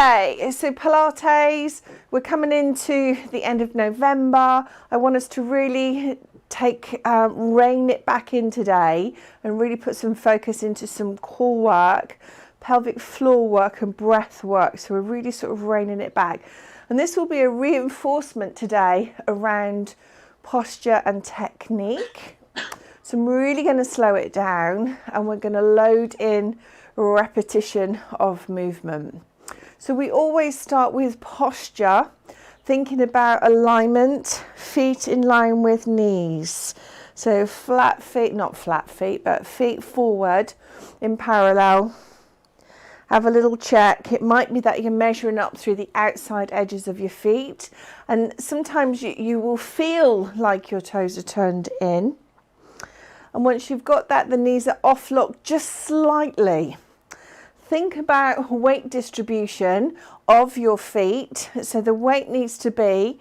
Okay, so Pilates, we're coming into the end of November. I want us to really rein it back in today and really put some focus into some core work, pelvic floor work and breath work. So we're really sort of reining it back. And this will be a reinforcement today around posture and technique. So I'm really going to slow it down and we're going to load in repetition of movement. So we always start with posture, thinking about alignment, feet in line with knees. So flat feet, not flat feet, but feet forward in parallel. Have a little check. It might be that you're measuring up through the outside edges of your feet. And sometimes you will feel like your toes are turned in. And once you've got that, the knees are off lock just slightly. Think about weight distribution of your feet. So the weight needs to be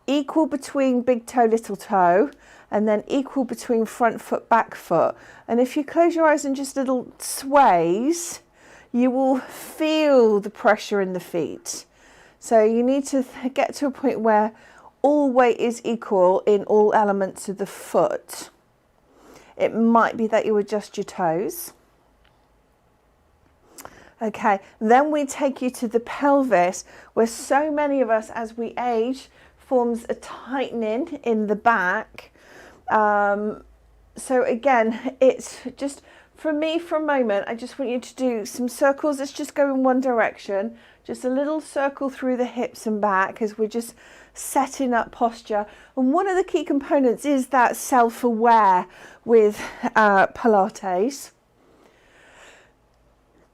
equal between big toe, little toe, and then equal between front foot, back foot. And if you close your eyes and just little sways, you will feel the pressure in the feet. So you need to get to a point where all weight is equal in all elements of the foot. It might be that you adjust your toes. Okay, then we take you to the pelvis, where so many of us as we age forms a tightening in the back. So again, it's just, for me, for a moment, I just want you to do some circles. Let's just go in one direction, just a little circle through the hips and back as we're just setting up posture. And one of the key components is that self-aware with Pilates.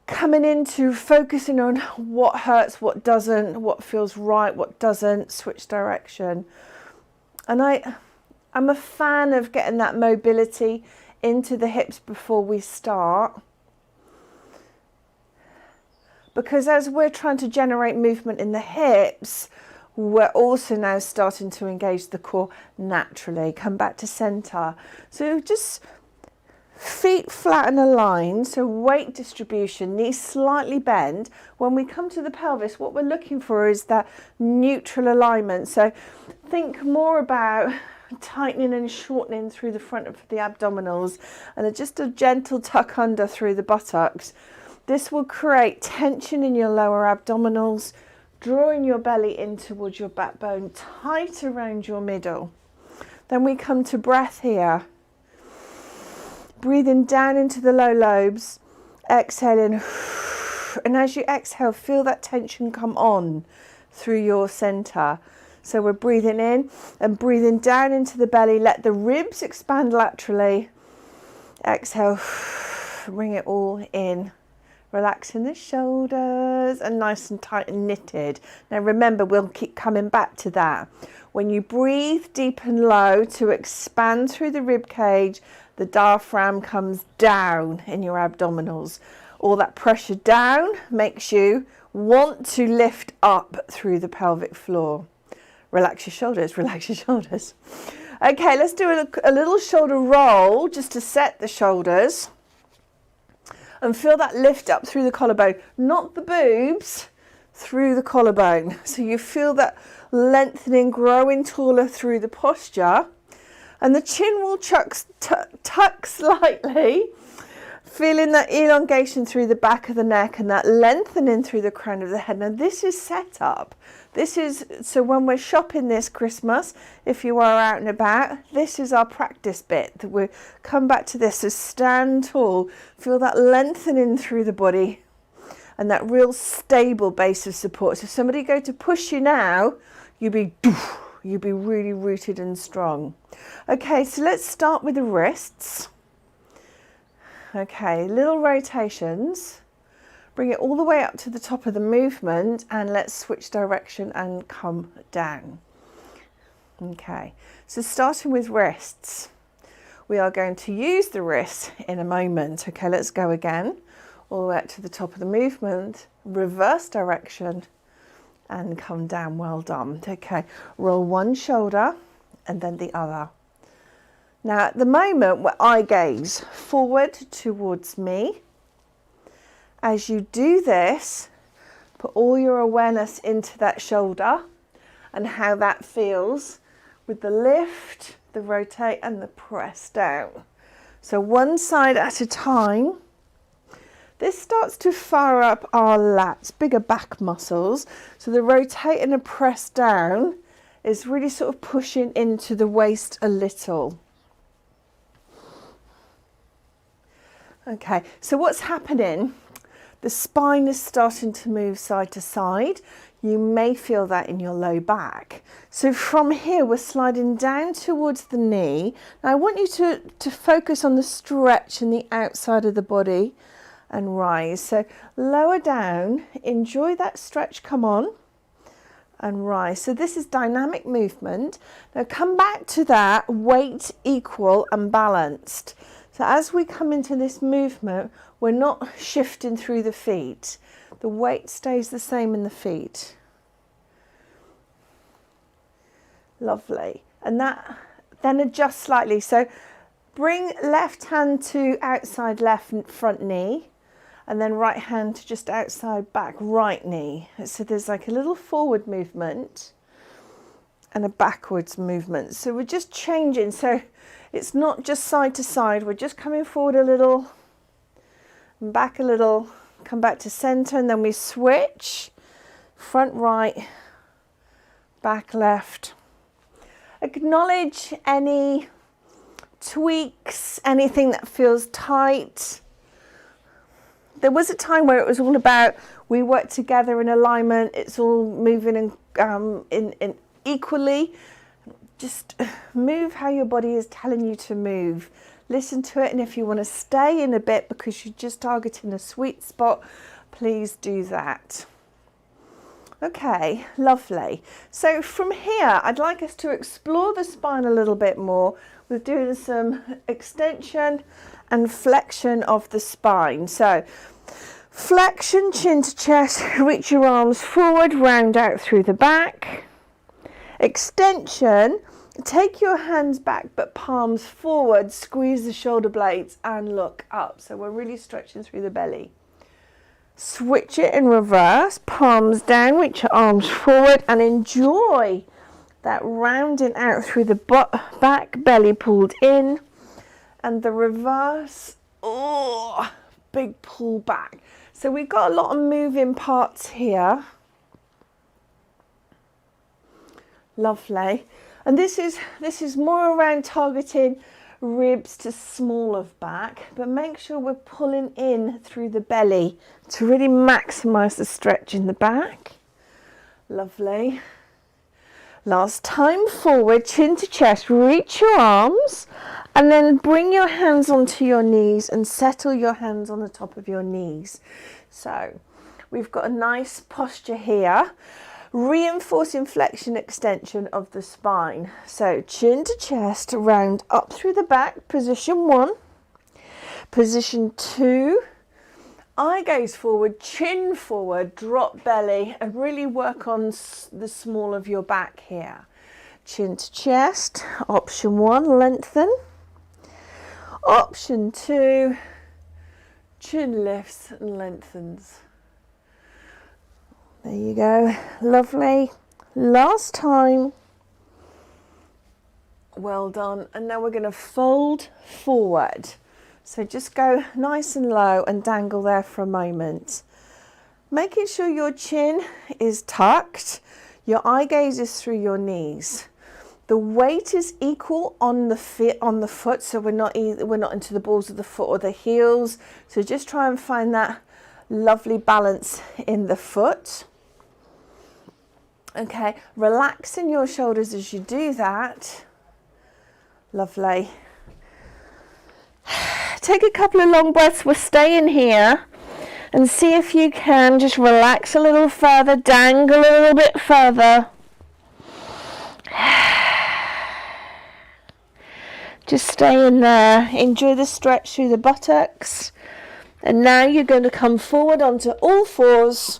Coming into focusing on what hurts, what doesn't, what feels right, what doesn't, switch direction. And I'm a fan of getting that mobility into the hips before we start. Because as we're trying to generate movement in the hips, we're also now starting to engage the core naturally. Come back to center. So just feet flat and aligned, so weight distribution, knees slightly bent. When we come to the pelvis, what we're looking for is that neutral alignment. So think more about tightening and shortening through the front of the abdominals and just a gentle tuck under through the buttocks. This will create tension in your lower abdominals, drawing your belly in towards your backbone, tight around your middle. Then we come to breath here. Breathing down into the low lobes, exhaling, and as you exhale, feel that tension come on through your center. So we're breathing in and breathing down into the belly, let the ribs expand laterally. Exhale, bring it all in, relaxing the shoulders and nice and tight and knitted. Now remember, we'll keep coming back to that. When you breathe deep and low to expand through the rib cage, the diaphragm comes down in your abdominals. All that pressure down makes you want to lift up through the pelvic floor. Relax your shoulders, relax your shoulders. Okay, let's do a little shoulder roll just to set the shoulders. And feel that lift up through the collarbone, not the boobs, through the collarbone. So you feel that lengthening, growing taller through the posture. And the chin will tuck slightly, feeling that elongation through the back of the neck and that lengthening through the crown of the head. Now this is set up. This is, so when we're shopping this Christmas, if you are out and about, this is our practice bit. That we'll come back to this. So stand tall, feel that lengthening through the body and that real stable base of support. So if somebody go to push you now, you'll be really rooted and strong. Okay, so let's start with the wrists. Okay, little rotations. Bring it all the way up to the top of the movement and let's switch direction and come down. Okay, so starting with wrists. We are going to use the wrists in a moment. Okay, let's go again. All the way up to the top of the movement, reverse direction and come down. Well done. Okay, roll one shoulder and then the other. Now at the moment, where I gaze forward towards me. As you do this, Put all your awareness into that shoulder and how that feels with the lift, the rotate and the press down. So one side at a time. This starts to fire up our lats, bigger back muscles. So the rotate and the press down is really sort of pushing into the waist a little. Okay, so what's happening? The spine is starting to move side to side. You may feel that in your low back. So from here, we're sliding down towards the knee. Now I want you to focus on the stretch in the outside of the body and rise. So lower down, enjoy that stretch, come on, and rise. So this is dynamic movement. Now come back to that, weight equal and balanced. So as we come into this movement, we're not shifting through the feet. The weight stays the same in the feet. Lovely. And that then adjust slightly. So bring left hand to outside left front knee, and then right hand to just outside back right knee. So there's like a little forward movement and a backwards movement. So we're just changing. So it's not just side to side. We're just coming forward a little, and back a little, come back to center, and then we switch. Front right, back left. Acknowledge any tweaks, anything that feels tight. There was a time where it was all about we work together in alignment, it's all moving in equally. Just move how your body is telling you to move. Listen to it, and if you want to stay in a bit because you're just targeting a sweet spot, please do that. Okay, lovely. So from here, I'd like us to explore the spine a little bit more with doing some extension and flexion of the spine. So flexion, chin to chest, reach your arms forward, round out through the back. Extension, take your hands back but palms forward, squeeze the shoulder blades and look up. So we're really stretching through the belly. Switch it in reverse, palms down, reach your arms forward and enjoy that rounding out through the back, belly pulled in, and the reverse, oh, big pull back. So we've got a lot of moving parts here. Lovely. And this is more around targeting ribs to small of back, but make sure we're pulling in through the belly to really maximize the stretch in the back. Lovely. Last time, forward, chin to chest, reach your arms and then bring your hands onto your knees and settle your hands on the top of your knees. So we've got a nice posture here, reinforcing flexion extension of the spine. So chin to chest, round up through the back, position 1. Position 2, eye gaze forward, chin forward, drop belly and really work on the small of your back here. Chin to chest, option 1, lengthen. Option 2, chin lifts and lengthens. There you go, lovely. Last time. Well done. And now we're going to fold forward. So just go nice and low and dangle there for a moment. Making sure your chin is tucked, your eye gaze is through your knees. The weight is equal on the foot, so we're not into the balls of the foot or the heels. So just try and find that lovely balance in the foot. Okay, relaxing your shoulders as you do that. Lovely. Take a couple of long breaths. We're staying here and see if you can just relax a little further, dangle a little bit further. Just stay in there. Enjoy the stretch through the buttocks. And now you're going to come forward onto all fours,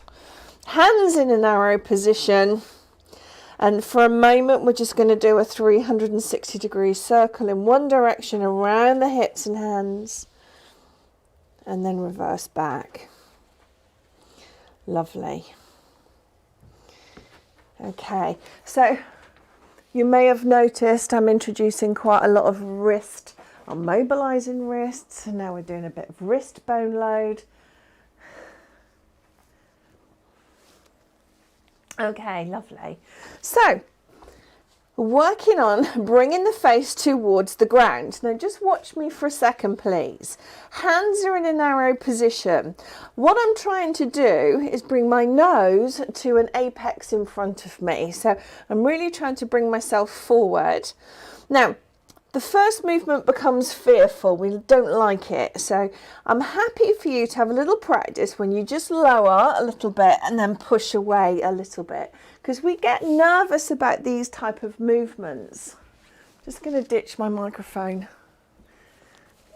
hands in an arrow position. And for a moment, we're just going to do a 360-degree circle in one direction around the hips and hands. And then reverse back. Lovely. Okay, so you may have noticed I'm introducing quite a lot of wrist. I'm mobilising wrists, and now we're doing a bit of wrist bone load. Okay, lovely. So, working on bringing the face towards the ground. Now just watch me for a second, please. Hands are in a narrow position. What I'm trying to do is bring my nose to an apex in front of me. So I'm really trying to bring myself forward. Now, the first movement becomes fearful. We don't like it. So I'm happy for you to have a little practice when you just lower a little bit and then push away a little bit, because we get nervous about these type of movements. Just going to ditch my microphone.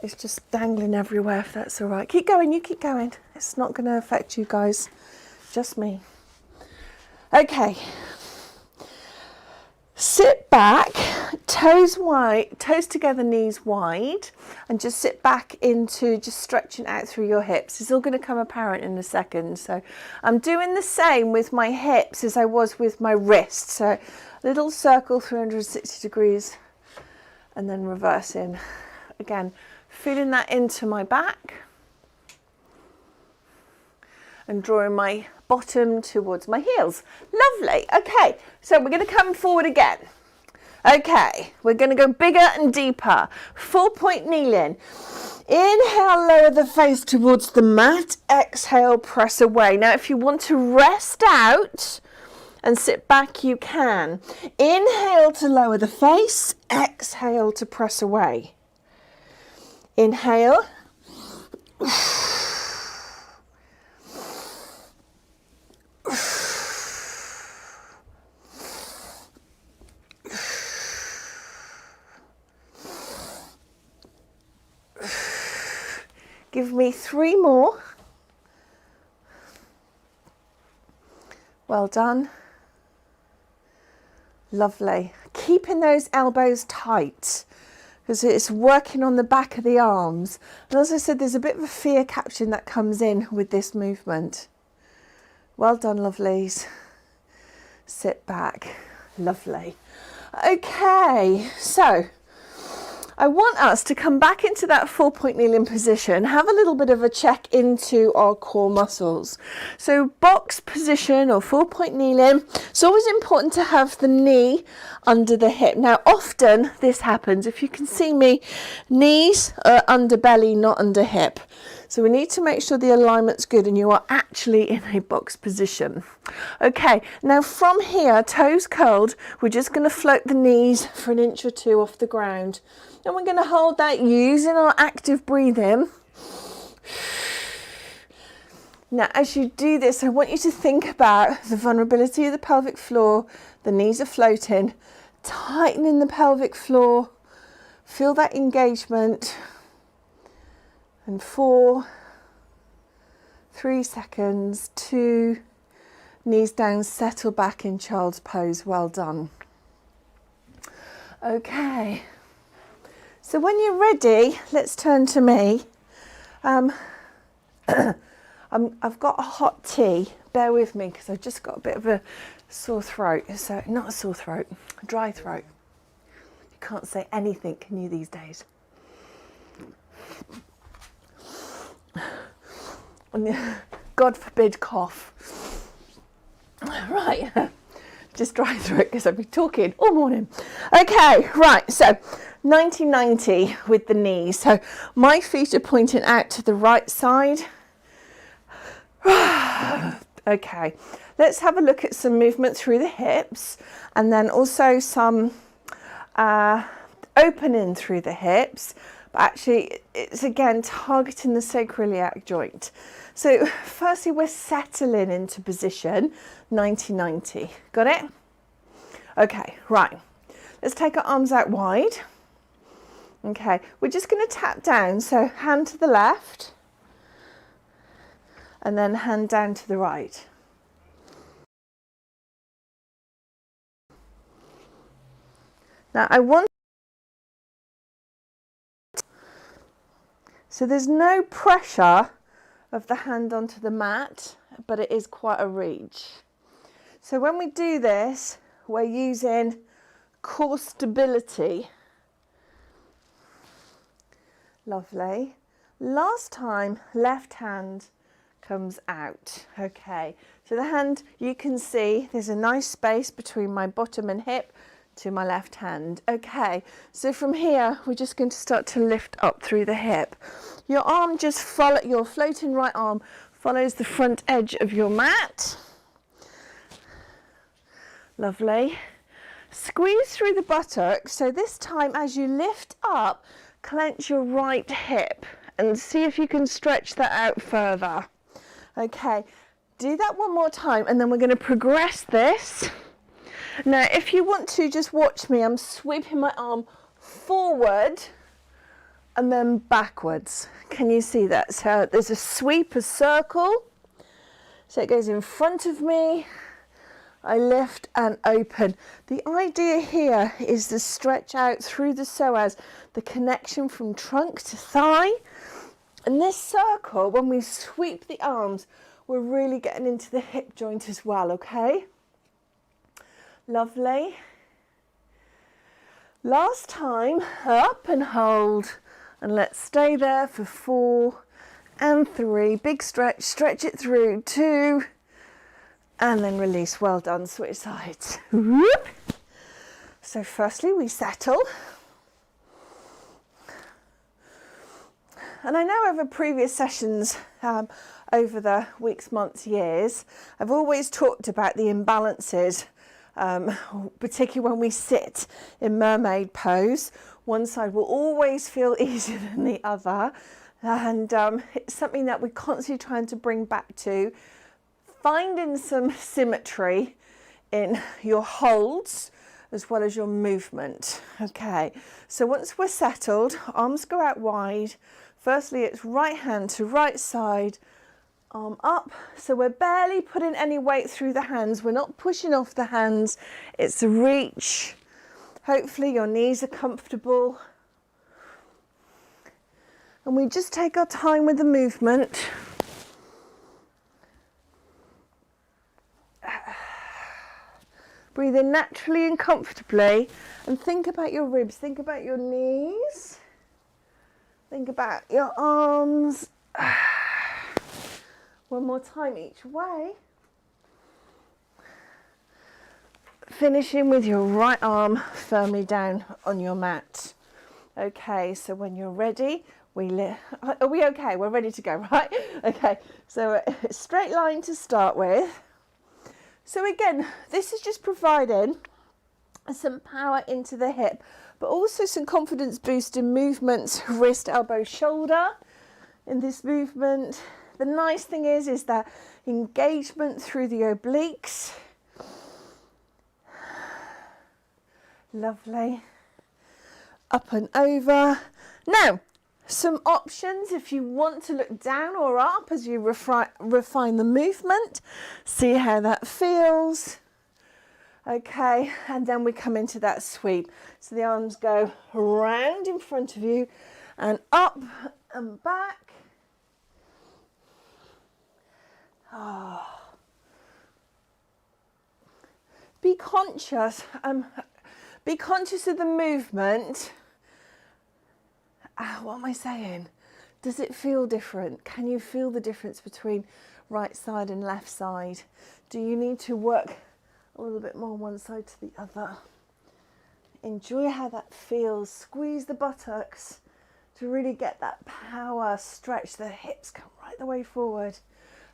It's just dangling everywhere, if that's all right. Keep going, you keep going. It's not going to affect you guys, just me. Okay. Sit back, toes wide, toes together, knees wide, and just sit back into just stretching out through your hips. It's all going to come apparent in a second. So I'm doing the same with my hips as I was with my wrists. So little circle 360 degrees and then reversing. Again, feeling that into my back and drawing my bottom towards my heels. Lovely. Okay, so we're going to come forward again. Okay, we're going to go bigger and deeper. 4-point kneeling. Inhale, lower the face towards the mat. Exhale, press away. Now, if you want to rest out and sit back, you can. Inhale to lower the face. Exhale to press away. Inhale. Give me 3 more. Well done. Lovely. Keeping those elbows tight, because it's working on the back of the arms. And as I said, there's a bit of a fear caption that comes in with this movement. Well done, lovelies. Sit back. Lovely. Okay, so I want us to come back into that 4-point kneeling position, have a little bit of a check into our core muscles. So box position or 4-point kneeling, it's always important to have the knee under the hip. Now often this happens, if you can see me, knees are under belly, not under hip. So we need to make sure the alignment's good and you are actually in a box position. Okay, now from here, toes curled, we're just going to float the knees for 1 inch or 2 off the ground. And we're going to hold that using our active breathing. Now, as you do this, I want you to think about the vulnerability of the pelvic floor. The knees are floating, tightening the pelvic floor. Feel that engagement. And 4, 3 seconds, 2, knees down, settle back in child's pose. Well done. Okay. So when you're ready, let's turn to me. I've got a hot tea. Bear with me because I've just got a bit of a sore throat. So not a sore throat, a dry throat. You can't say anything, can you, these days? God forbid cough. Right. Just dry throat because I've been talking all morning. Okay, right, so 90-90 with the knees. So my feet are pointing out to the right side. Okay, let's have a look at some movement through the hips and then also some opening through the hips. But actually, it's again targeting the sacroiliac joint. So firstly, we're settling into position, 90-90. Got it? Okay, right. Let's take our arms out wide. Okay, we're just going to tap down. So hand to the left and then hand down to the right. Now I want, so there's no pressure of the hand onto the mat, but it is quite a reach. So when we do this, we're using core stability. Lovely. Last time, left hand comes out. Okay, so the hand, you can see there's a nice space between my bottom and hip to my left hand. Okay, so from here, we're just going to start to lift up through the hip. Your arm just follow, your floating right arm follows the front edge of your mat. Lovely. Squeeze through the buttocks. So this time as you lift up, clench your right hip and see if you can stretch that out further. Okay, do that one more time and then we're going to progress this. Now if you want to, just watch me. I'm sweeping my arm forward and then backwards. Can you see that? So there's a sweep, a circle. So it goes in front of me. I lift and open. The idea here is to stretch out through the psoas, the connection from trunk to thigh. And this circle, when we sweep the arms, we're really getting into the hip joint as well, okay? Lovely. Last time, up and hold. And let's stay there for 4 and 3. Big stretch, stretch it through, 2. And then release. Well done. Switch sides. Whoop. So firstly we settle. And I know over previous sessions, over the weeks, months, years, I've always talked about the imbalances, particularly when we sit in mermaid pose. One side will always feel easier than the other. And it's something that we're constantly trying to bring back to. Finding some symmetry in your holds as well as your movement. Okay, so once we're settled, arms go out wide. Firstly, it's right hand to right side, arm up. So we're barely putting any weight through the hands. We're not pushing off the hands. It's a reach. Hopefully your knees are comfortable. And we just take our time with the movement. Breathe in naturally and comfortably and think about your ribs, think about your knees, think about your arms. One more time each way. Finishing with your right arm firmly down on your mat. Okay, so when you're ready, are we okay? We're ready to go, right? Okay, so a straight line to start with. So again, this is just providing some power into the hip, but also some confidence boosting movements, wrist, elbow, shoulder in this movement. The nice thing is that engagement through the obliques. Lovely. Up and over. Now, some options if you want to look down or up as you refine the movement. See how that feels. Okay, and then we come into that sweep. So the arms go around in front of you and up and back. Oh. Be conscious of the movement. What am I saying? Does it feel different? Can you feel the difference between right side and left side? Do you need to work a little bit more one side to the other? Enjoy how that feels. Squeeze the buttocks to really get that power. Stretch the hips, come right the way forward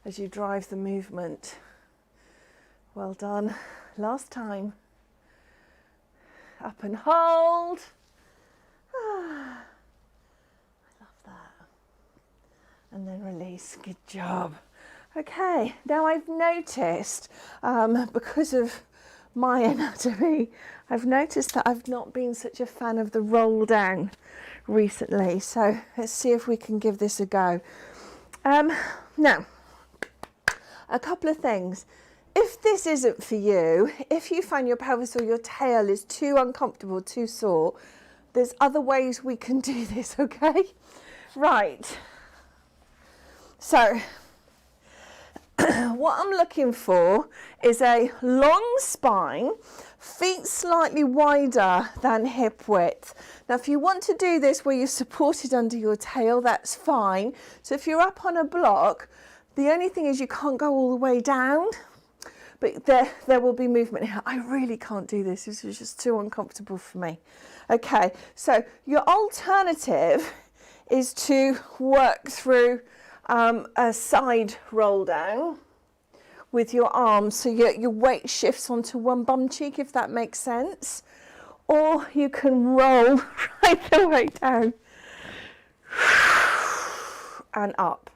as you drive the movement. Well done. Last time. Up and hold. And then release. Good job. Okay, now I've noticed, because of my anatomy, I've noticed that I've not been such a fan of the roll down recently. So let's see if we can give this a go. Now, a couple of things. If this isn't for you, if you find your pelvis or your tail is too uncomfortable, too sore, there's other ways we can do this, okay? Right. So, what I'm looking for is a long spine, feet slightly wider than hip width. Now, if you want to do this where you're supported under your tail, that's fine. So if you're up on a block, the only thing is you can't go all the way down, but there will be movement here. I really can't do this. This is just too uncomfortable for me. Okay, so your alternative is to work through a side roll down with your arms, so your weight shifts onto one bum cheek, if that makes sense. Or you can roll right the way down and up.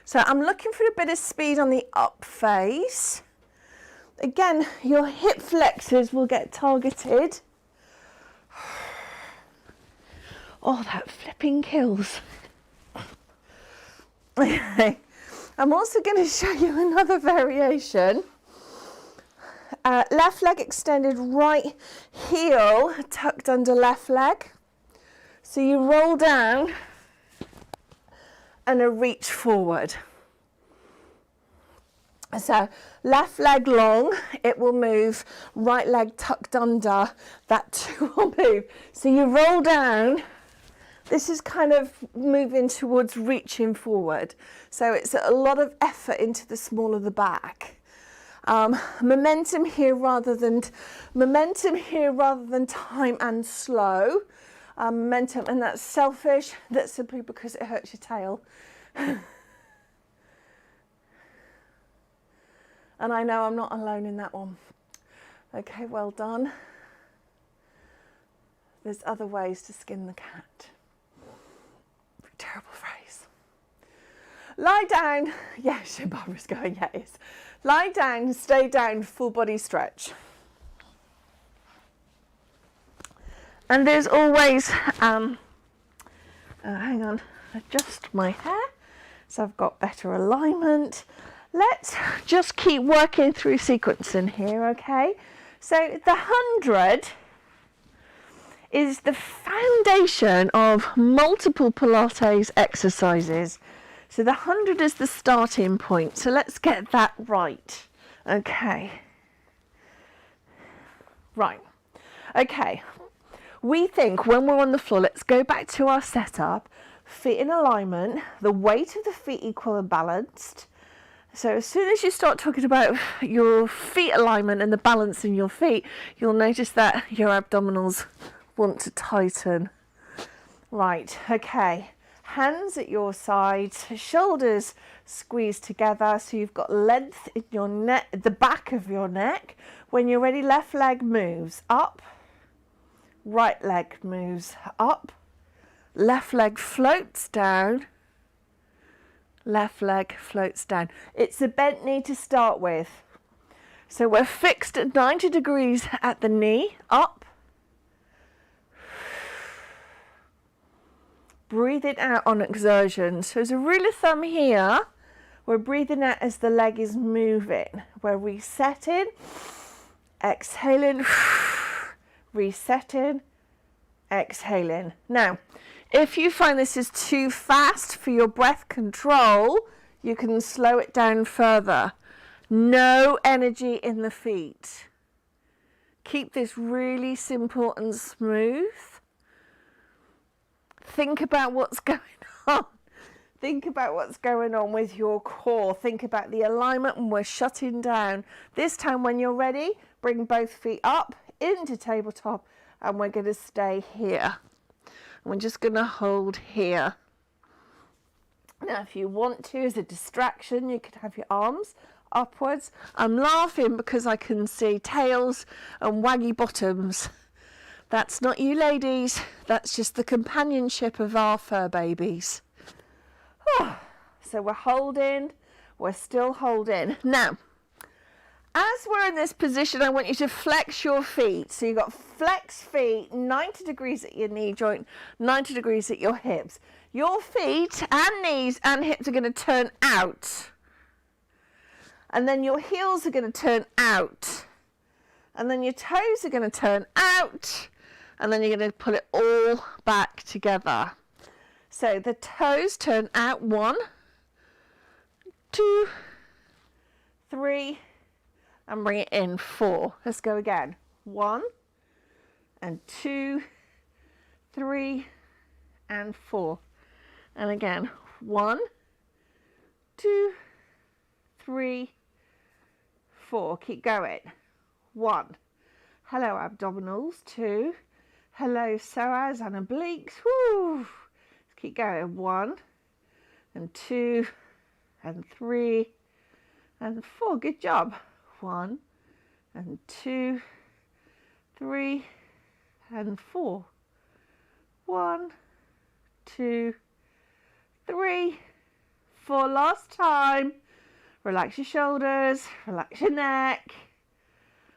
So I'm looking for a bit of speed on the up phase. Again, your hip flexors will get targeted. Oh, that flipping kills. Okay, I'm also going to show you another variation. Left leg extended, right heel tucked under left leg. So you roll down and a reach forward. So left leg long, it will move, right leg tucked under, that too will move. So you roll down. This is kind of moving towards reaching forward. So it's a lot of effort into the small of the back. Momentum here rather than time and slow. Momentum, and that's selfish. That's simply because it hurts your tail. And I know I'm not alone in that one. Okay, well done. There's other ways to skin the cat. Terrible phrase. Lie down. Yeah, Barbara's going, yeah, it is. Lie down, stay down, full body stretch. And there's always, hang on, adjust my hair so I've got better alignment. Let's just keep working through sequencing here, okay? So the 100 is the foundation of multiple Pilates exercises. So the 100 is the starting point. So let's get that right. Okay. Right. Okay. We think when we're on the floor, let's go back to our setup. Feet in alignment, the weight of the feet equal and balanced. So as soon as you start talking about your feet alignment and the balance in your feet, you'll notice that your abdominals want to tighten. Right, okay. Hands at your sides, shoulders squeezed together so you've got length in your neck, the back of your neck. When you're ready, left leg moves up, right leg moves up, left leg floats down, left leg floats down. It's a bent knee to start with. So we're fixed at 90 degrees at the knee, up. Breathing out on exertion. So as a rule of thumb here, we're breathing out as the leg is moving. We're resetting, exhaling, resetting, exhaling. Now, if you find this is too fast for your breath control, you can slow it down further. No energy in the feet. Keep this really simple and smooth. Think about what's going on. Think about what's going on with your core. Think about the alignment when we're shutting down. This time when you're ready, bring both feet up into tabletop and we're going to stay here. We're just going to hold here. Now if you want to, as a distraction, you could have your arms upwards. I'm laughing because I can see tails and waggy bottoms. That's not you ladies, that's just the companionship of our fur babies. So we're holding, we're still holding. Now, as we're in this position, I want you to flex your feet. So you've got flex feet, 90 degrees at your knee joint, 90 degrees at your hips. Your feet and knees and hips are going to turn out. And then your heels are going to turn out. And then your toes are going to turn out. And then you're going to pull it all back together. So the toes turn out, 1, 2, 3, and bring it in, 4. Let's go again. 1 and 2, 3 and 4. And again, 1, 2, 3, 4. Keep going. 1. Hello abdominals. 2. Hello psoas and obliques. Woo. Let's keep going. 1 and 2 and 3 and 4. Good job. 1 and 2, 3 and 4. 1, 2, 3, 4. Last time. Relax your shoulders, relax your neck.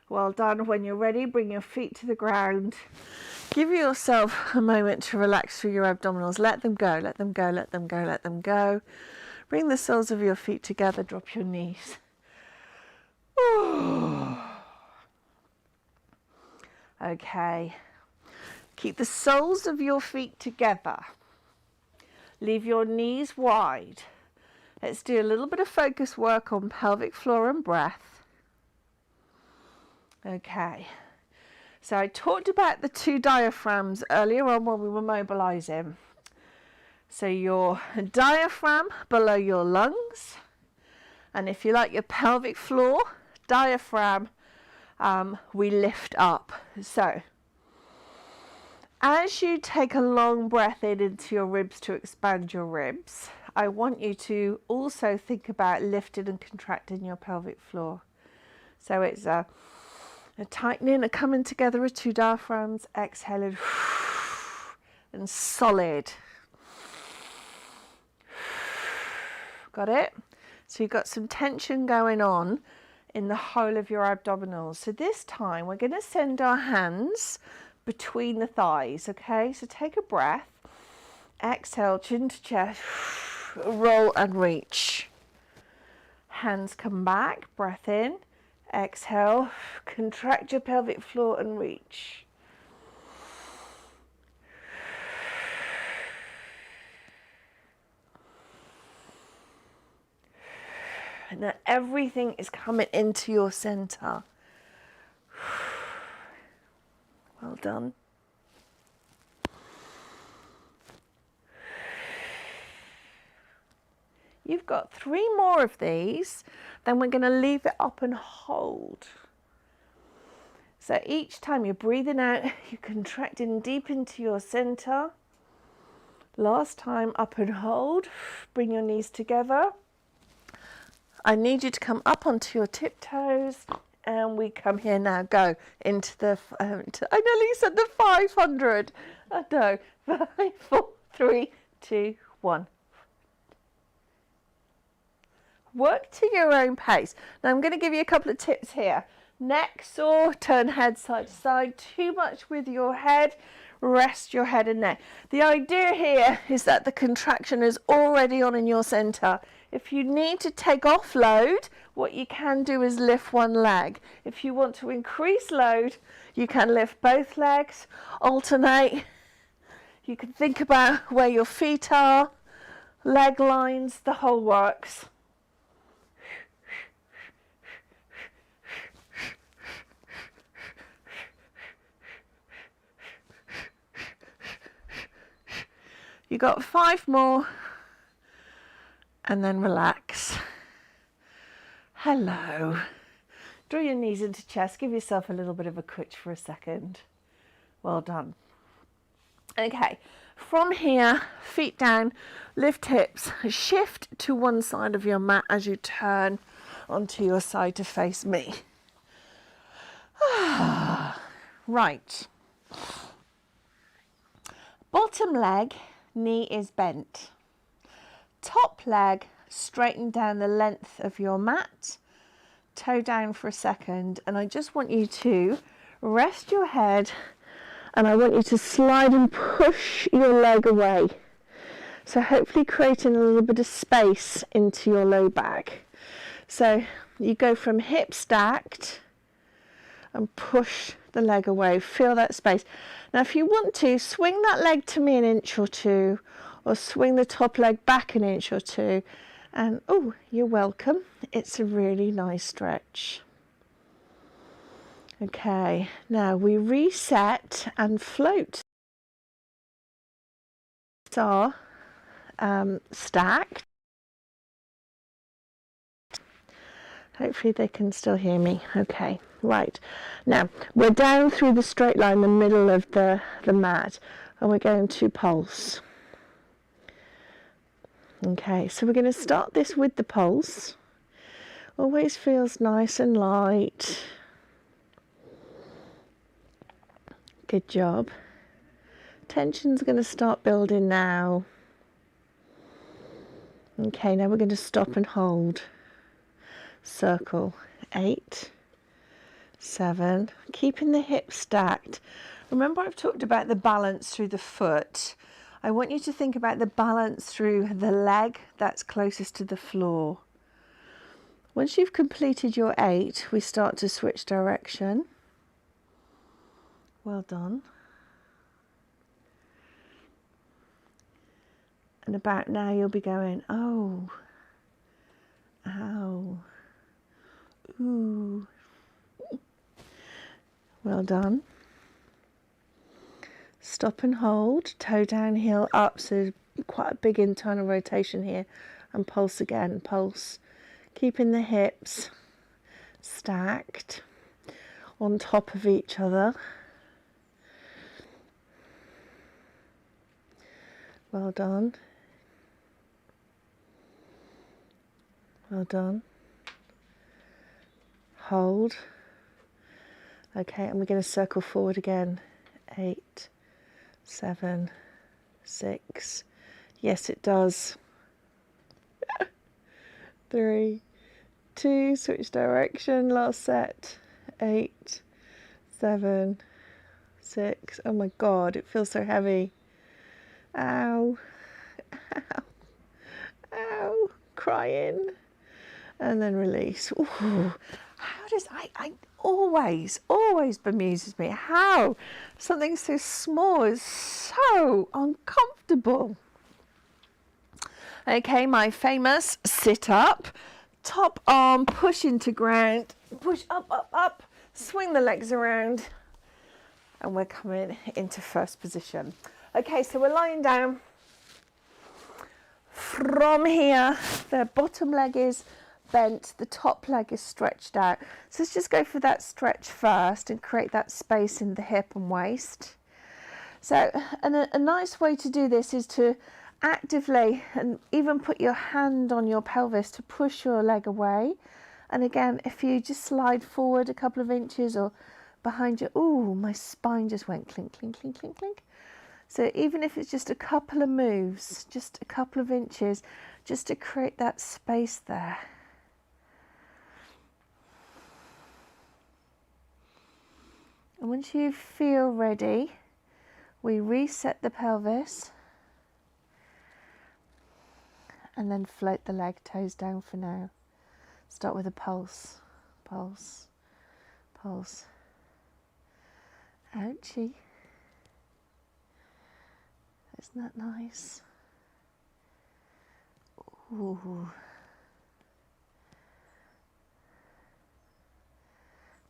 Well done. When you're ready, bring your feet to the ground. Give yourself a moment to relax through your abdominals. Let them go, let them go, let them go, let them go. Bring the soles of your feet together, drop your knees. Okay. Keep the soles of your feet together. Leave your knees wide. Let's do a little bit of focus work on pelvic floor and breath. Okay. So I talked about the 2 diaphragms earlier on when we were mobilizing. So your diaphragm below your lungs, and if you like your pelvic floor, diaphragm, we lift up. So as you take a long breath in into your ribs to expand your ribs, I want you to also think about lifting and contracting your pelvic floor. So it's a tightening, a coming together of 2 diaphragms, exhaling, and solid. Got it? So you've got some tension going on in the whole of your abdominals. So this time we're going to send our hands between the thighs, okay? So take a breath, exhale, chin to chest, roll and reach. Hands come back, breath in, exhale, contract your pelvic floor and reach. And now everything is coming into your center. Well done. You've got 3 more of these, then we're going to leave it up and hold. So each time you're breathing out, you're contracting deep into your center. Last time, up and hold. Bring your knees together. I need you to come up onto your tiptoes, and we come here now. Go into the, I nearly said the 500. No, 5, 4, 3, 2, 1. Work to your own pace. Now I'm going to give you a couple of tips here. Neck saw, turn head side to side. Too much with your head, rest your head and neck. The idea here is that the contraction is already on in your center. If you need to take off load, what you can do is lift one leg. If you want to increase load, you can lift both legs, alternate. You can think about where your feet are, leg lines, the whole works. You got 5 more, and then relax. Hello. Draw your knees into chest. Give yourself a little bit of a twitch for a second. Well done. Okay, from here, feet down, lift hips, shift to one side of your mat as you turn onto your side to face me. Right. Bottom leg, knee is bent. Top leg, straighten down the length of your mat. Toe down for a second, and I just want you to rest your head, and I want you to slide and push your leg away. So hopefully creating a little bit of space into your low back. So you go from hip stacked and push the leg away. Feel that space. Now if you want to, swing that leg to me an inch or 2, or swing the top leg back an inch or two. And oh, you're welcome. It's a really nice stretch. Okay, now we reset and float. Are stacked. Hopefully they can still hear me. Okay, right. Now we're down through the straight line, the middle of the mat, and we're going to pulse. Okay, so we're going to start this with the pulse. Always feels nice and light. Good job. Tension's going to start building now. Okay, now we're going to stop and hold. Circle. 8, 7. Keeping the hips stacked. Remember, I've talked about the balance through the foot. I want you to think about the balance through the leg that's closest to the floor. Once you've completed your 8, we start to switch direction. Well done. And about now you'll be going, oh, ow, ooh. Well done. Stop and hold, toe down, heel up, so quite a big internal rotation here, and pulse again, pulse. Keeping the hips stacked on top of each other. Well done. Well done. Hold. Okay, and we're going to circle forward again. 8, 7, 6. Yes, it does. 3, 2, switch direction, last set. 8, 7, 6. Oh my God, it feels so heavy. Ow. Ow. Ow. Crying. And then release. Ooh. How does I always bemuses me how something so small is so uncomfortable. Okay, my famous sit up, top arm push into ground, push up, up, up, swing the legs around, and we're coming into first position. Okay, so we're lying down. From here, the bottom leg is bent, the top leg is stretched out. So let's just go for that stretch first and create that space in the hip and waist. So a nice way to do this is to actively and even put your hand on your pelvis to push your leg away. And again, if you just slide forward a couple of inches or behind you, ooh, my spine just went clink, clink, clink, clink, clink. So even if it's just a couple of moves, just a couple of inches, just to create that space there. And once you feel ready, we reset the pelvis and then float the leg, toes down for now. Start with a pulse, pulse, pulse. Ouchie. Isn't that nice? Ooh.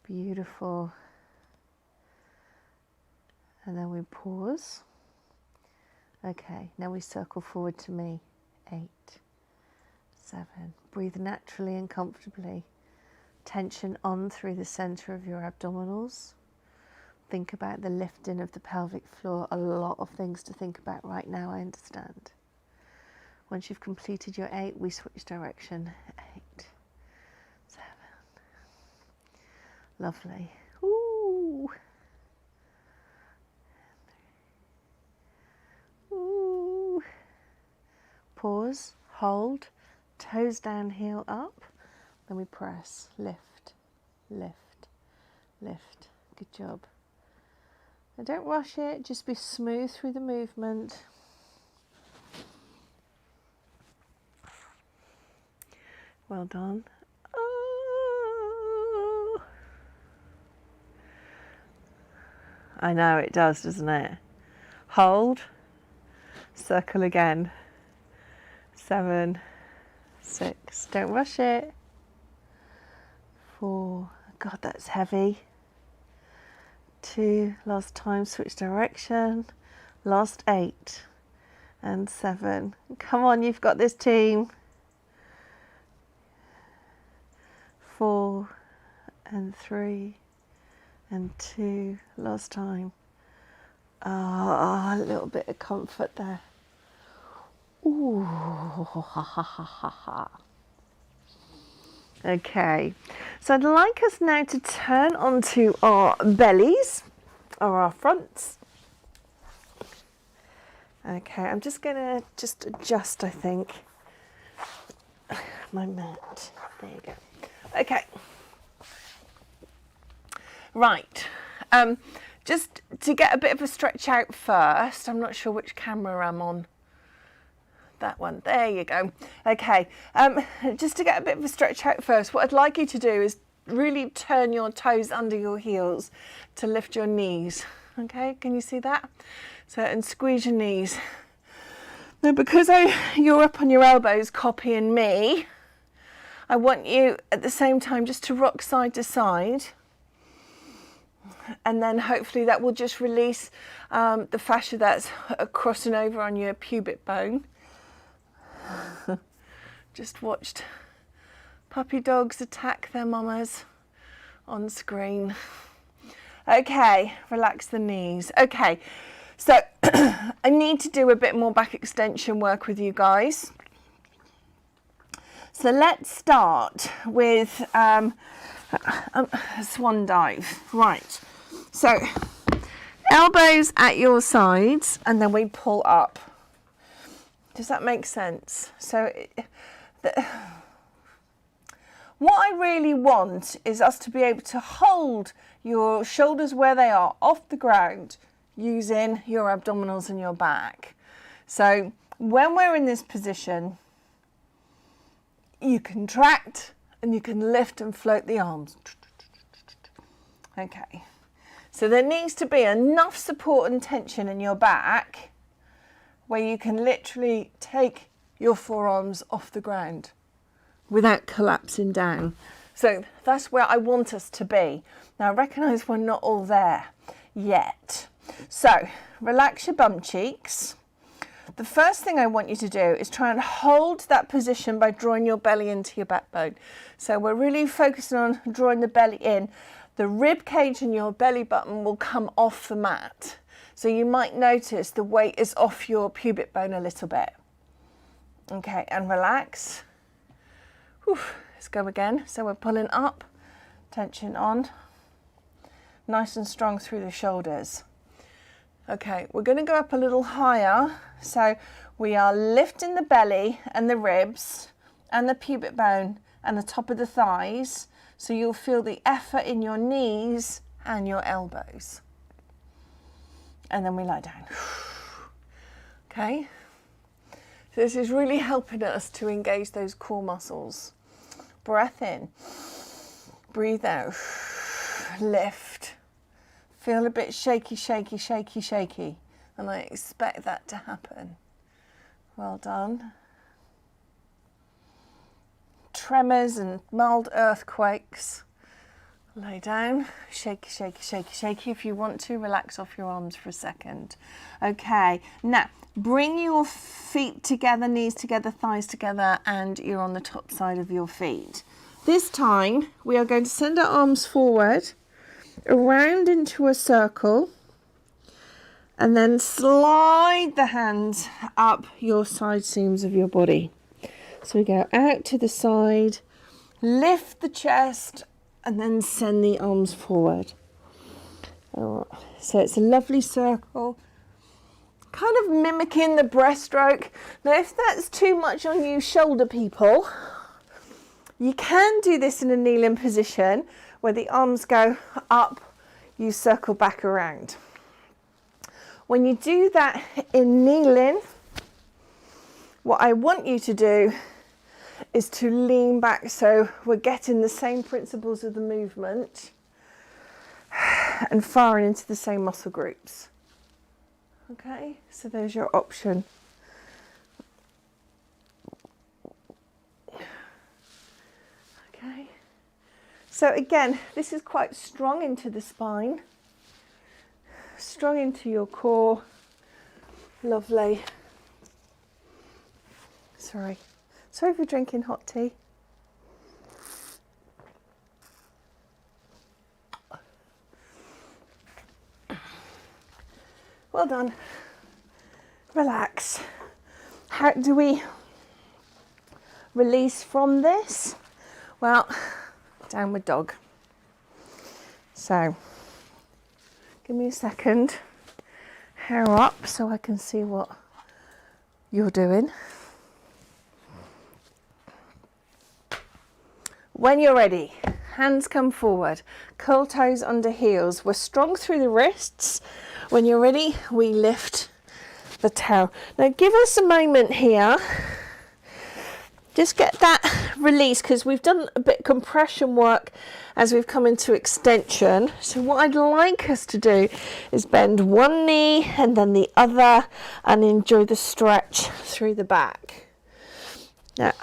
Beautiful. And then we pause. Okay, now we circle forward to me. 8, 7. Breathe naturally and comfortably. Tension on through the center of your abdominals. Think about the lifting of the pelvic floor. A lot of things to think about right now, I understand. Once you've completed your 8, we switch direction. 8, 7. Lovely. Ooh. Ooh. Pause, hold, toes down, heel up. Then we press, lift, lift, lift. Good job. Now don't rush it, just be smooth through the movement. Well done. Oh. I know it does, doesn't it? Hold, Circle again. 7, 6, don't rush it. 4, God, that's heavy. 2, last time, switch direction. Last 8 and 7. Come on, you've got this, team. 4 and 3 and 2, last time. A little bit of comfort there. Ooh, ha ha ha ha ha. Okay, so I'd like us now to turn onto our bellies or our fronts. Okay, I'm just gonna adjust, I think, my mat. There you go. Okay. Right. Just to get a bit of a stretch out first. I'm not sure which camera I'm on. That one. There you go. Okay. Just to get a bit of a stretch out first, what I'd like you to do is really turn your toes under your heels to lift your knees. Okay, can you see that? So, and squeeze your knees. Now, because you're up on your elbows copying me, I want you at the same time just to rock side to side. And then hopefully that will just release the fascia that's crossing over on your pubic bone. Just watched puppy dogs attack their mamas on screen. Okay, relax the knees. Okay, so I need to do a bit more back extension work with you guys. So let's start with Swan Dive. Right, so elbows at your sides and then we pull up. Does that make sense? So what I really want is us to be able to hold your shoulders where they are off the ground using your abdominals and your back. So when we're in this position, you contract and you can lift and float the arms. Okay. So there needs to be enough support and tension in your back where you can literally take your forearms off the ground without collapsing down. So that's where I want us to be. Now recognise we're not all there yet. So relax your bum cheeks. The first thing I want you to do is try and hold that position by drawing your belly into your backbone. So we're really focusing on drawing the belly in. The rib cage and your belly button will come off the mat. So you might notice the weight is off your pubic bone a little bit. Okay, and relax. Whew, let's go again. So we're pulling up, tension on, nice and strong through the shoulders. Okay, we're going to go up a little higher. So we are lifting the belly and the ribs and the pubic bone and the top of the thighs. So you'll feel the effort in your knees and your elbows. And then we lie down. Okay. So this is really helping us to engage those core muscles. Breath in. Breathe out. Lift. Feel a bit shaky, shaky, shaky, shaky. And I expect that to happen. Well done. Tremors and mild earthquakes. Lay down, shaky, shaky, shaky, shaky. If you want to, relax off your arms for a second. Okay, now bring your feet together, knees together, thighs together, and you're on the top side of your feet. This time, we are going to send our arms forward, around into a circle, and then slide the hands up your side seams of your body. So we go out to the side, lift the chest, and then send the arms forward. So it's a lovely circle, kind of mimicking the breaststroke. Now, if that's too much on you shoulder people, you can do this in a kneeling position where the arms go up, you circle back around. When you do that in kneeling, what I want you to do is to lean back, so we're getting the same principles of the movement and firing into the same muscle groups. Okay, so there's your option. So again, this is quite strong into the spine, strong into your core. Lovely. Sorry for drinking hot tea. Well done. Relax. How do we release from this? Well, downward dog. So, give me a second. Hair up so I can see what you're doing. When you're ready, hands come forward, curl toes under heels. We're strong through the wrists. When you're ready, we lift the toe. Now give us a moment here. Just get that release, because we've done a bit of compression work as we've come into extension. So what I'd like us to do is bend one knee and then the other and enjoy the stretch through the back. Now,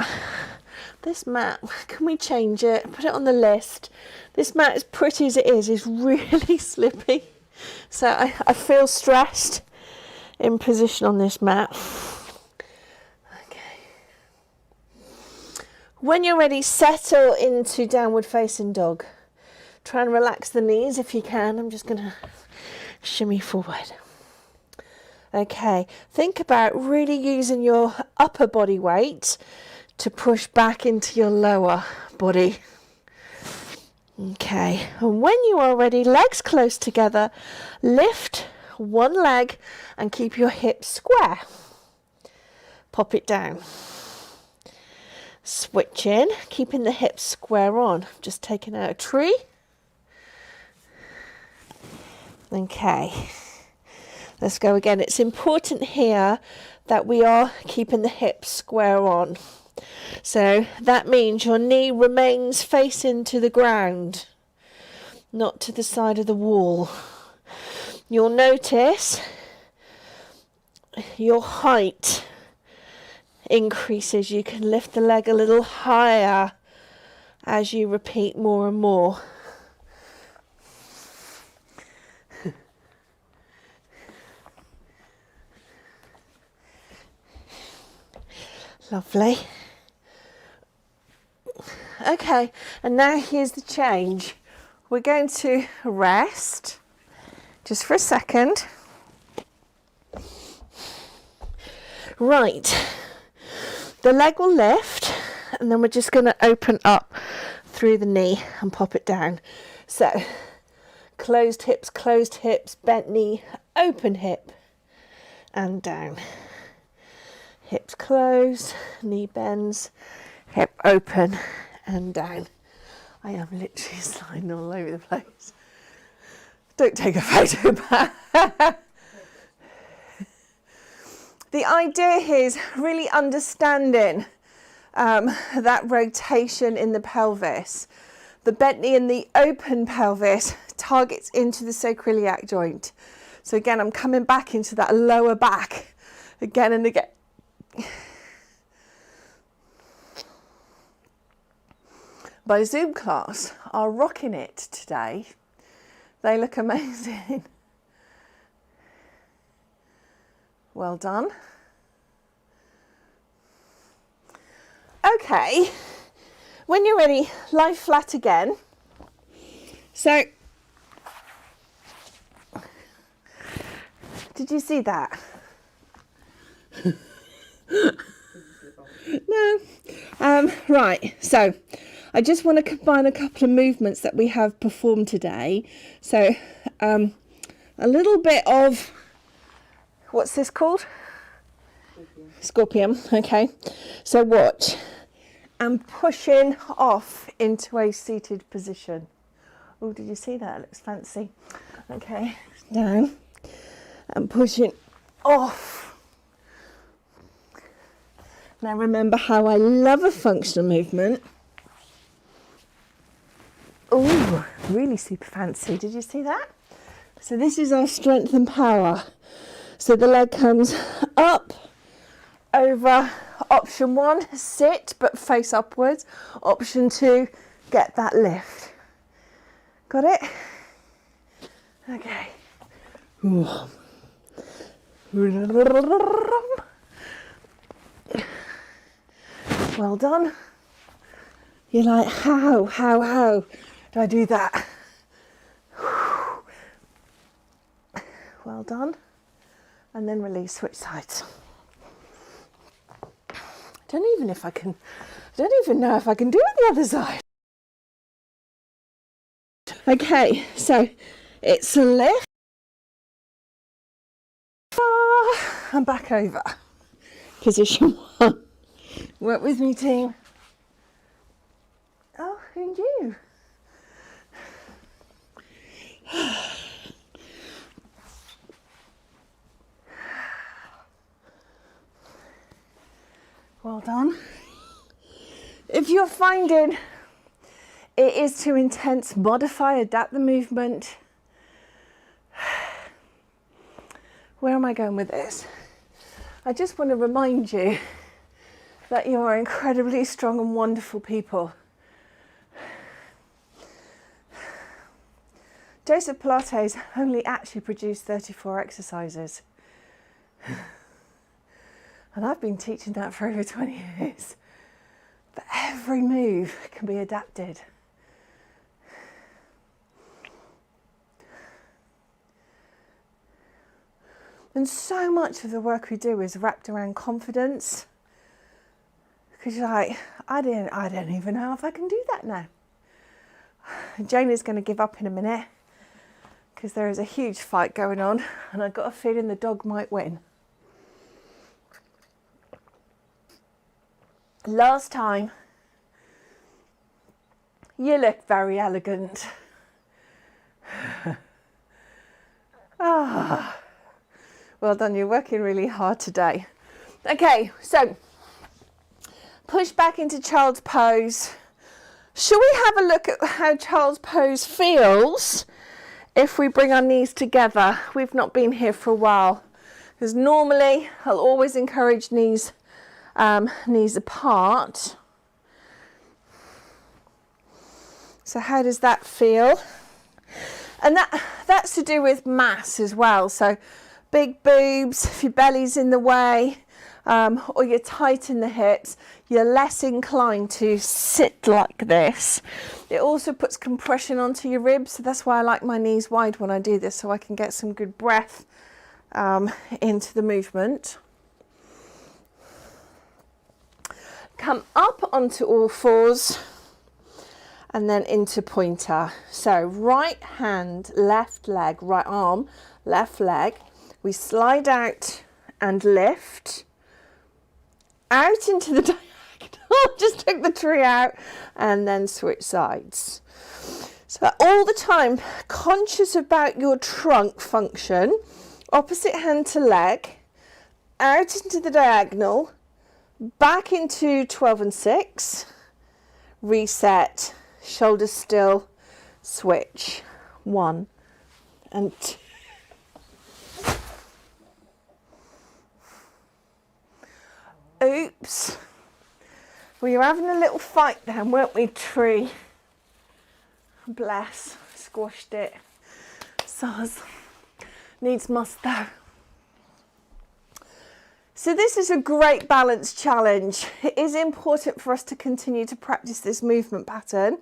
this mat, can we change it? Put it on the list. This mat, as pretty as it is really slippy. So I feel stressed in position on this mat. Okay. When you're ready, settle into downward facing dog. Try and relax the knees if you can. I'm just going to shimmy forward. Okay, think about really using your upper body weight to push back into your lower body. Okay, and when you are ready, legs close together, lift one leg and keep your hips square. Pop it down. Switch in, keeping the hips square on. Just taking out a tree. Okay, let's go again. It's important here that we are keeping the hips square on. So that means your knee remains facing to the ground, not to the side of the wall. You'll notice your height increases. You can lift the leg a little higher as you repeat more and more. Lovely. Okay, and now here's the change. We're going to rest just for a second. Right, the leg will lift and then we're just going to open up through the knee and pop it down. So, closed hips, bent knee, open hip and down. Hips closed, knee bends, hip open and down. I am literally sliding all over the place. Don't take a photo back. The idea here is really understanding that rotation in the pelvis. The bent knee and the open pelvis targets into the sacroiliac joint. So again, I'm coming back into that lower back again and again. My Zoom class are rocking it today. They look amazing. Well done. Okay, when you're ready, lie flat again. So, did you see that? No. Right, so I just want to combine a couple of movements that we have performed today. So a little bit of, what's this called? Scorpion. Okay, so watch. I'm pushing off into a seated position. Oh, did you see that? It looks fancy. Okay, down. I'm pushing off. Now remember how I love a functional movement. Oh, really super fancy. Did you see that? So this is our strength and power. So the leg comes up, over. Option 1, sit but face upwards. Option 2, get that lift. Got it? Okay. Well done. You're like, how do I do that? Well done. And then release, switch sides. I don't even know if I can do it the other side. Okay, so it's lift. And back over. Position 1. Work with me, team. Oh, who knew? Well done. If you're finding it is too intense, modify, adapt the movement. Where am I going with this? I just want to remind you that you are incredibly strong and wonderful people. Joseph Pilates only actually produced 34 exercises. And I've been teaching that for over 20 years. But every move can be adapted. And so much of the work we do is wrapped around confidence. Because you're like, I don't even know if I can do that now. Jane is going to give up in a minute because there is a huge fight going on and I've got a feeling the dog might win. Last time, you look very elegant. Well done, you're working really hard today. Okay, so push back into child's pose. Shall we have a look at how child's pose feels if we bring our knees together? We've not been here for a while because normally I'll always encourage knees apart. So how does that feel? And that's to do with mass as well. So big boobs, if your belly's in the way, or you're tight in the hips, you're less inclined to sit like this. It also puts compression onto your ribs, so that's why I like my knees wide when I do this, so I can get some good breath into the movement. Come up onto all fours and then into pointer. So right hand, left leg, right arm, left leg. We slide out and lift out into the diagonal. Just took the tree out and then switch sides. So all the time, conscious about your trunk function, opposite hand to leg, out into the diagonal, back into 12 and 6, reset, shoulders still, switch, 1 and 2. Oops, we were having a little fight then, weren't we, tree? Bless, squashed it. Soz, needs must though. So this is a great balance challenge. It is important for us to continue to practice this movement pattern.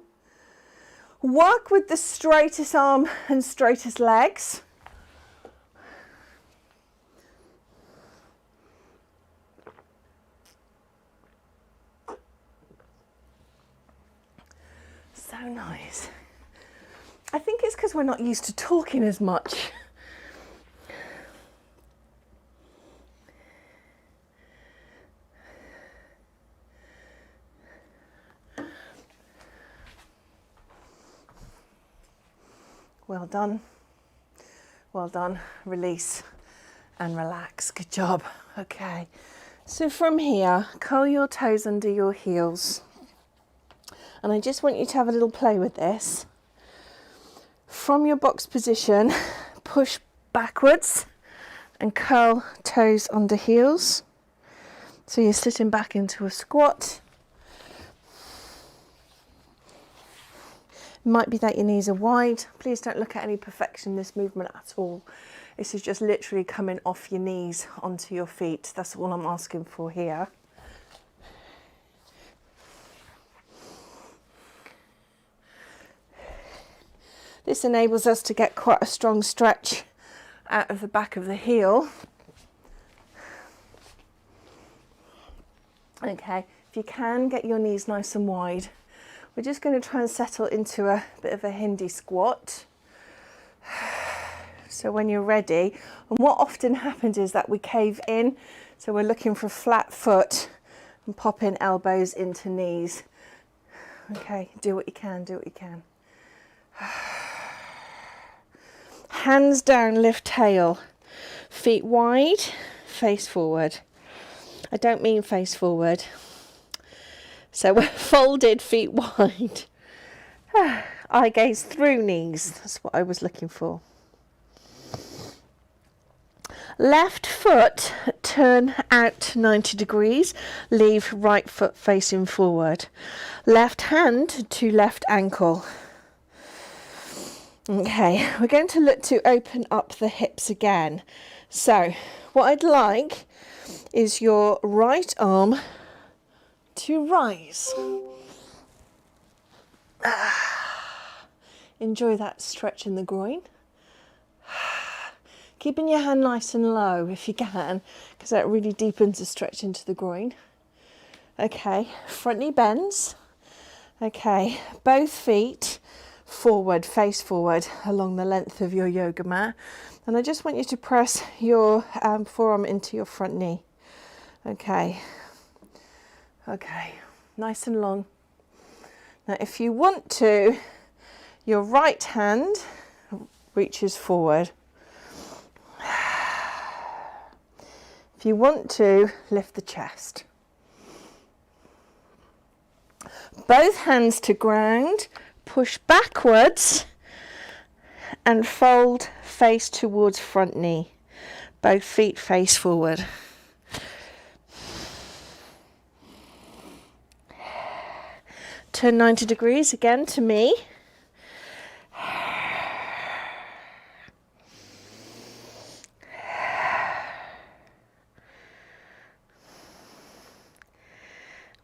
Work with the straightest arm and straightest legs. So nice. I think it's because we're not used to talking as much. Well done. Well done. Release and relax. Good job. Okay. So from here, curl your toes under your heels. And I just want you to have a little play with this. From your box position, push backwards and curl toes under heels. So you're sitting back into a squat. It might be that your knees are wide. Please don't look at any perfection in this movement at all. This is just literally coming off your knees onto your feet. That's all I'm asking for here. This enables us to get quite a strong stretch out of the back of the heel. Okay, if you can, get your knees nice and wide. We're just going to try and settle into a bit of a Hindi squat. So when you're ready, and what often happens is that we cave in, so we're looking for a flat foot and popping elbows into knees. Okay, do what you can, do what you can. Hands down, lift tail, feet wide, face forward. I don't mean face forward. So we're folded, feet wide. Eye gaze through knees, that's what I was looking for. Left foot, turn out 90 degrees, leave right foot facing forward. Left hand to left ankle. Okay, we're going to look to open up the hips again. So what I'd like is your right arm to rise. Enjoy that stretch in the groin. Keeping your hand nice and low if you can, because that really deepens the stretch into the groin. Okay, front knee bends. Okay, both feet forward, face forward along the length of your yoga mat. And I just want you to press your forearm into your front knee. Okay, okay, nice and long. Now if you want to, your right hand reaches forward. If you want to, lift the chest. Both hands to ground, push backwards and fold face towards front knee. Both feet face forward. Turn 90 degrees again to me.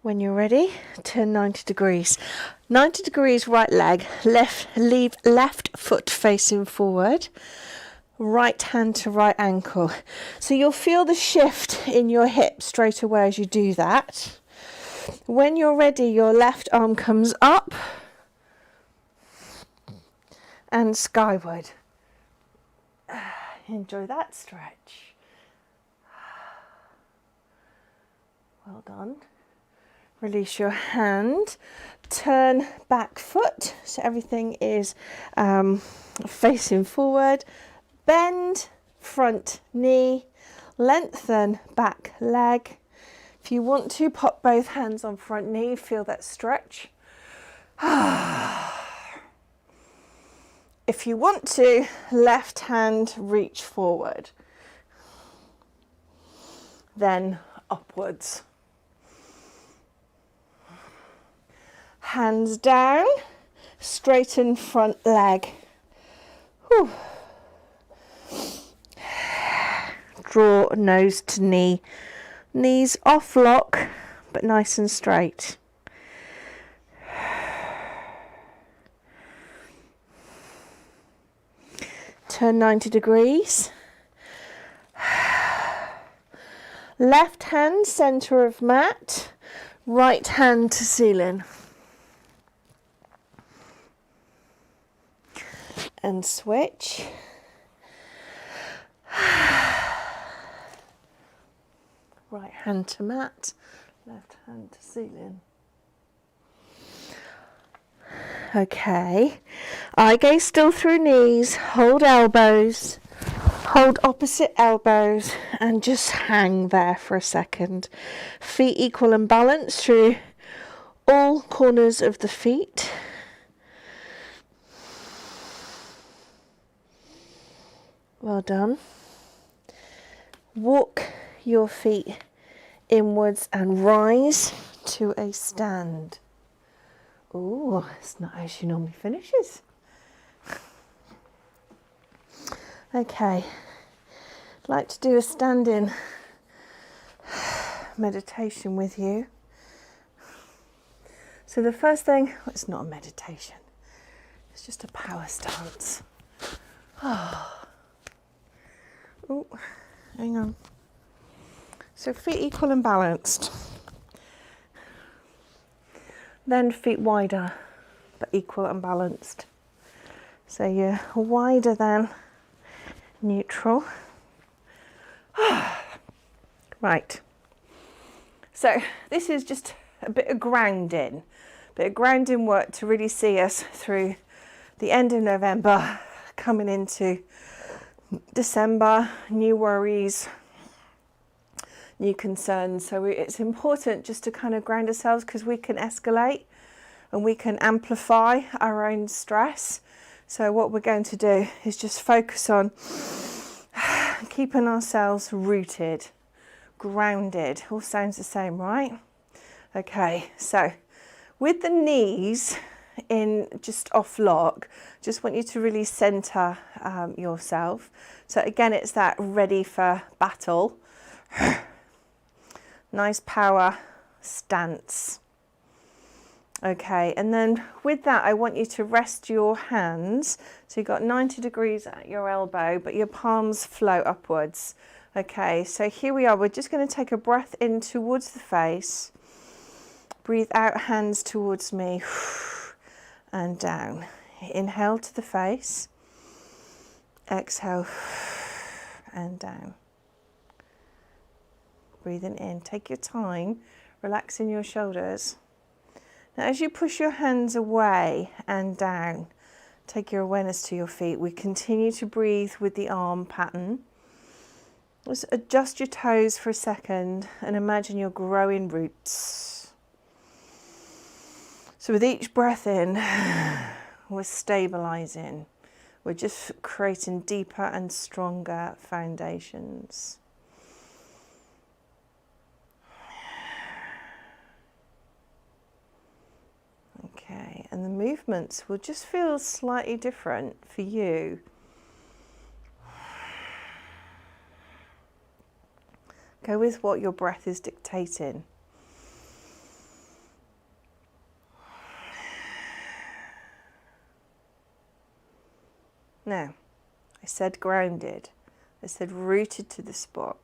When you're ready, turn 90 degrees. 90 degrees right leg, leave left foot facing forward, right hand to right ankle. So you'll feel the shift in your hip straight away as you do that. When you're ready, your left arm comes up and skyward. Enjoy that stretch. Well done. Release your hand, turn back foot, so everything is facing forward, bend front knee, lengthen back leg. If you want to, pop both hands on front knee, feel that stretch. If you want to, left hand reach forward, then upwards. Hands down, straighten front leg. Whew. Draw nose to knee. Knees off lock, but nice and straight. Turn 90 degrees. Left hand center of mat, right hand to ceiling. And switch. Right hand to mat, left hand to ceiling. Okay, eye gaze still through knees, hold elbows, hold opposite elbows and just hang there for a second. Feet equal and balanced through all corners of the feet. Well done. Walk your feet inwards and rise to a stand. Oh, it's not how she normally finishes. Okay, I'd like to do a stand-in meditation with you. So the first thing, well, it's not a meditation, it's just a power stance. Oh, hang on. So feet equal and balanced. Then feet wider, but equal and balanced. So you're wider than neutral. Right. So this is just a bit of grounding work to really see us through the end of November, coming into December, new worries, new concerns. So it's important just to kind of ground ourselves, because we can escalate and we can amplify our own stress. So what we're going to do is just focus on keeping ourselves rooted, grounded. All sounds the same, right? Okay, so with the knees in just off lock, just want you to really center yourself. So again, it's that ready for battle. Nice power stance. Okay, and then with that, I want you to rest your hands. So you've got 90 degrees at your elbow, but your palms float upwards. Okay, so here we are. We're just going to take a breath in towards the face. Breathe out, hands towards me, and down. Inhale to the face. Exhale, and down. Breathing in. Take your time, relaxing your shoulders. Now, as you push your hands away and down, take your awareness to your feet. We continue to breathe with the arm pattern. Just adjust your toes for a second and imagine your growing roots. So with each breath in, we're stabilizing. We're just creating deeper and stronger foundations. Okay, and the movements will just feel slightly different for you. Go with what your breath is dictating. Now, I said grounded. I said rooted to the spot.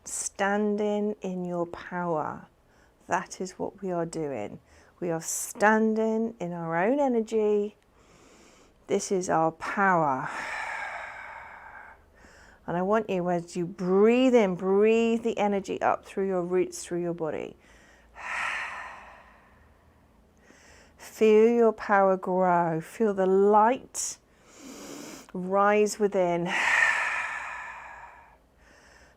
Standing in your power. That is what we are doing. We are standing in our own energy. This is our power. And I want you, as you breathe in, breathe the energy up through your roots, through your body. Feel your power grow. Feel the light rise within.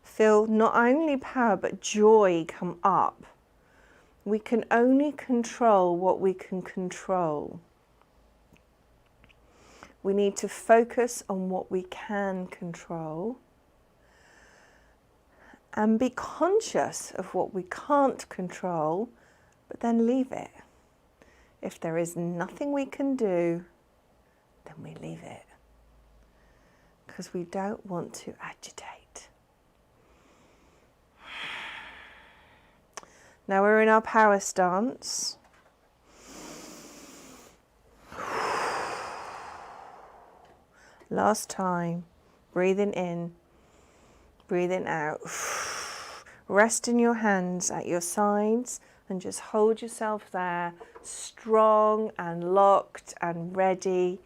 Feel not only power, but joy come up. We can only control what we can control. We need to focus on what we can control and be conscious of what we can't control, but then leave it. If there is nothing we can do, then we leave it, because we don't want to agitate. Now we're in our power stance. Last time, breathing in, breathing out. Rest in your hands at your sides and just hold yourself there, strong and locked and ready,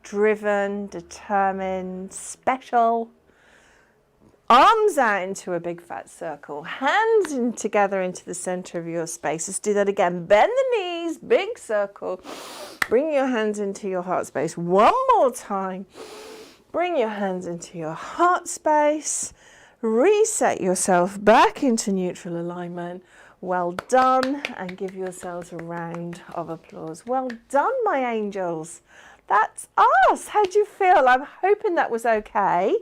driven, determined, special. Arms out into a big fat circle, hands in together into the center of your space. Let's do that again. Bend the knees, big circle. Bring your hands into your heart space. One more time. Bring your hands into your heart space. Reset yourself back into neutral alignment. Well done, and give yourselves a round of applause. Well done, my angels. That's us. How do you feel? I'm hoping that was okay.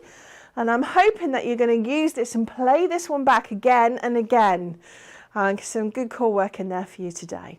And I'm hoping that you're going to use this and play this one back again and again. Some good core work in there for you today.